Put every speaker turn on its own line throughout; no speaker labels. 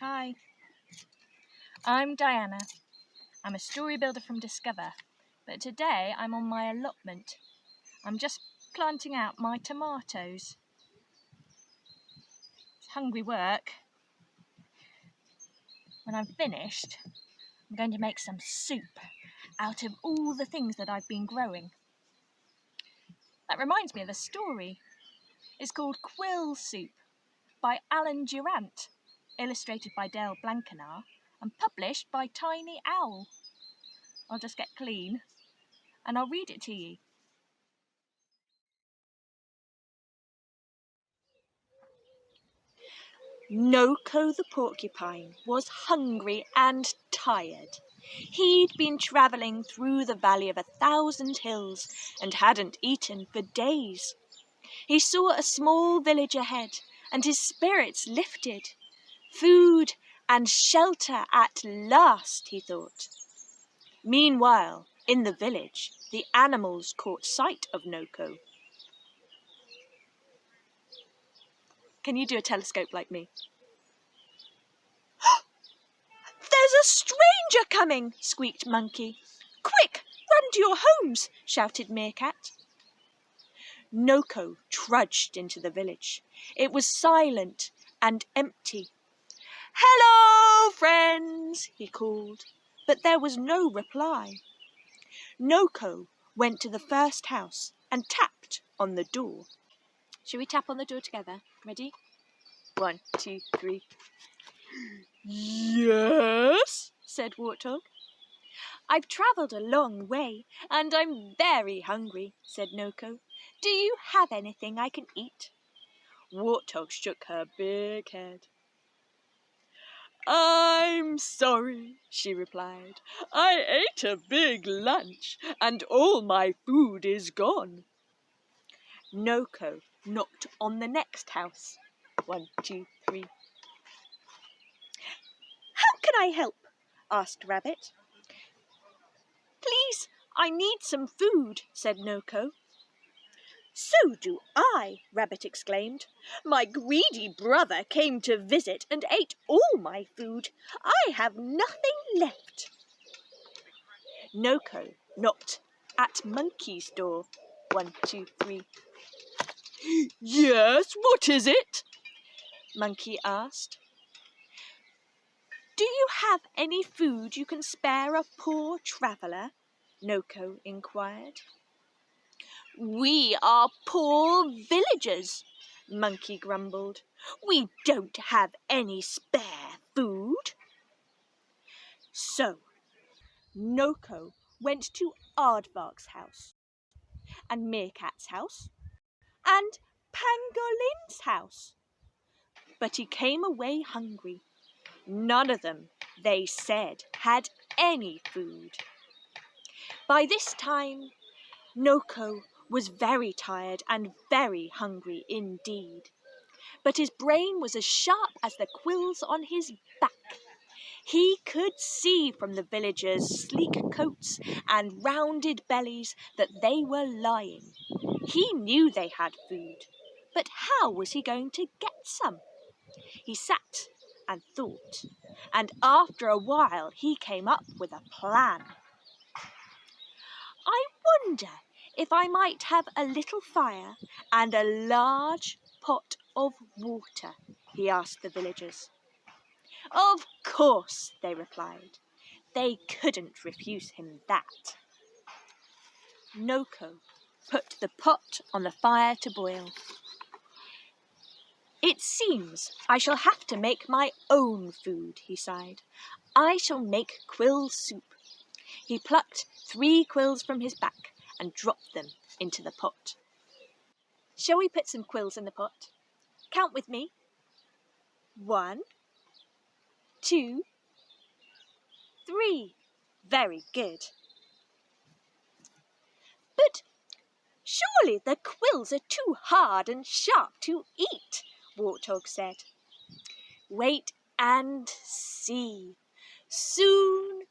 Hi, I'm Diana. I'm a story builder from Discover, but today I'm on my allotment. I'm just planting out my tomatoes. It's hungry work. When I'm finished, I'm going to make some soup out of all the things that I've been growing. That reminds me of a story. It's called Quill Soup by Durant, illustrated by Blankenaar and published by Tiny Owl. I'll just get clean and I'll read it to you. Noko the porcupine was hungry and tired. He'd been travelling through the valley of 1,000 hills and hadn't eaten for days. He saw a small village ahead and his spirits lifted. Food and shelter at last, he thought. Meanwhile, in the village, the animals caught sight of Noko. Can you do a telescope like me? "There's a stranger coming," squeaked Monkey. "Quick, run to your homes," shouted Meerkat. Noko trudged into the village. It was silent and empty. "Hello, friends," he called, but there was no reply. Noko went to the first house and tapped on the door. Shall we tap on the door together? Ready? 1, 2, 3. "Yes," said Warthog. "I've travelled a long way and I'm very hungry," said Noko. "Do you have anything I can eat?" Warthog shook her big head. "I'm sorry," she replied. "I ate a big lunch and all my food is gone." Noko knocked on the next house. 1, 2, 3. "How can I help?" asked Rabbit. "Please, I need some food," said Noko. "So do I," Rabbit exclaimed. "My greedy brother came to visit and ate all my food. I have nothing left." Noko knocked at Monkey's door. 1, 2, 3. "Yes, what is it?" Monkey asked. "Do you have any food you can spare a poor traveller?" Noko inquired. "We are poor villagers," Monkey grumbled. "We don't have any spare food." So Noko went to Aardvark's house, and Meerkat's house, and Pangolin's house. But he came away hungry. None of them, they said, had any food. By this time, Noko was very tired and very hungry indeed. But his brain was as sharp as the quills on his back. He could see from the villagers' sleek coats and rounded bellies that they were lying. He knew they had food, but how was he going to get some? He sat and thought, and after a while he came up with a plan. "I wonder if I might have a little fire and a large pot of water," he asked the villagers. "Of course," they replied. They couldn't refuse him that. Noko put the pot on the fire to boil. "It seems I shall have to make my own food," he sighed. "I shall make quill soup." He plucked 3 quills from his back and dropped them into the pot. "Shall we put some quills in the pot? Count with me. 1, 2, 3. Very good." "But surely the quills are too hard and sharp to eat," Warthog said. "Wait and see. Soon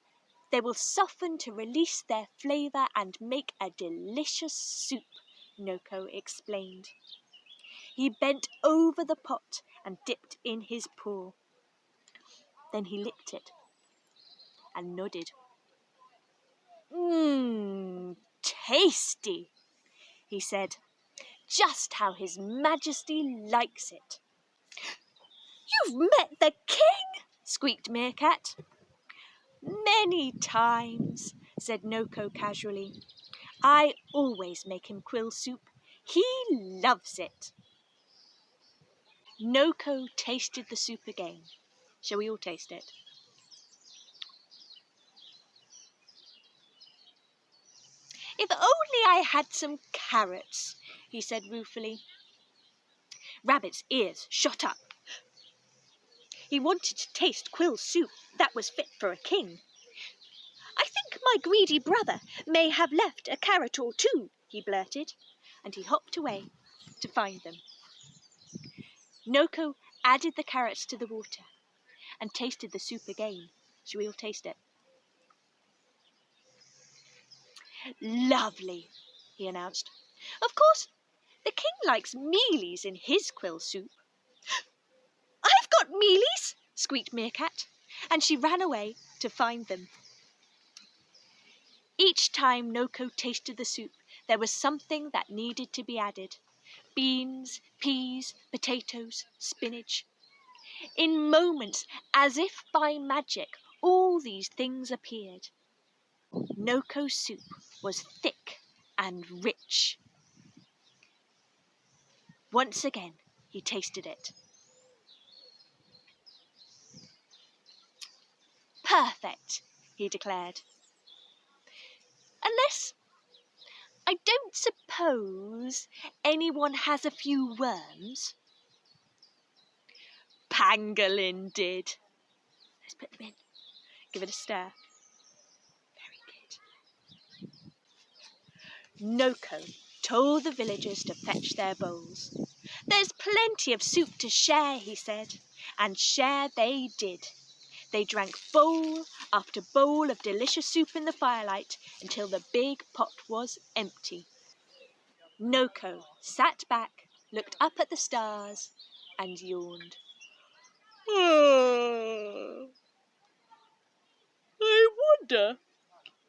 they will soften to release their flavour and make a delicious soup," Noko explained. He bent over the pot and dipped in his paw. Then he licked it and nodded. Tasty, he said, just how His Majesty likes it. You've met the king, squeaked Meerkat. Many times, said Noko casually. I always make him quill soup. He loves it. Noko tasted the soup again. Shall we all taste it? If only I had some carrots, he said ruefully. Rabbit's ears shot up. He wanted to taste quill soup that was fit for a king. I think my greedy brother may have left a carrot or two, he blurted, and he hopped away to find them. Noko added the carrots to the water and tasted the soup again. Shall we all taste it? Lovely, he announced. Of course, the king likes mealies in his quill soup. I've got mealies, squeaked Meerkat, and she ran away to find them. Each time Noko tasted the soup, there was something that needed to be added. Beans, peas, potatoes, spinach. In moments, as if by magic, all these things appeared. Noko's soup was thick and rich. Once again, he tasted it. Perfect, he declared. Unless, I don't suppose anyone has a few worms. Pangolin did. Let's put them in. Give it a stir. Very good. Noko told the villagers to fetch their bowls. There's plenty of soup to share, he said, and share they did. They drank bowl after bowl of delicious soup in the firelight until the big pot was empty. Noko sat back, looked up at the stars, and yawned. I wonder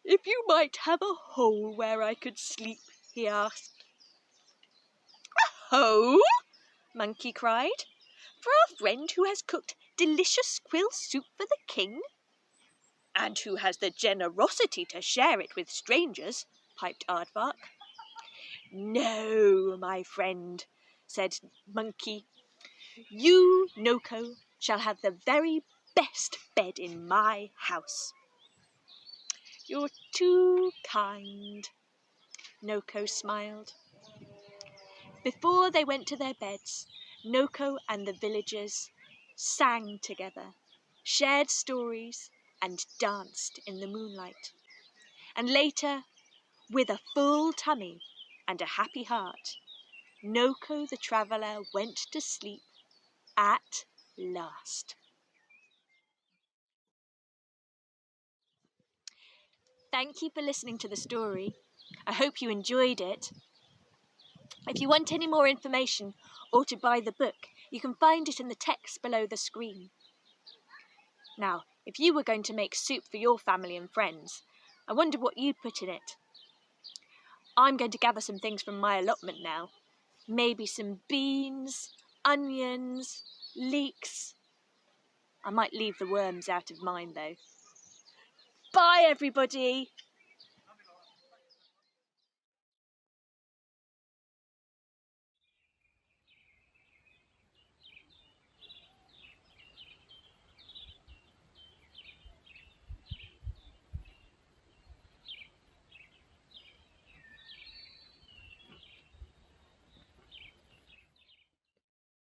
if you might have a hole where I could sleep, he asked. A hole? Monkey cried. For our friend who has cooked delicious quill soup for the king? And who has the generosity to share it with strangers, piped Aardvark. No, my friend, said Monkey. You, Noko, shall have the very best bed in my house. You're too kind, Noko smiled. Before they went to their beds, Noko and the villagers sang together, shared stories, and danced in the moonlight. And later, with a full tummy and a happy heart, Noko the traveller went to sleep at last. Thank you for listening to the story. I hope you enjoyed it. If you want any more information or to buy the book, you can find it in the text below the screen. Now, if you were going to make soup for your family and friends, I wonder what you'd put in it. I'm going to gather some things from my allotment now. Maybe some beans, onions, leeks. I might leave the worms out of mine though. Bye everybody!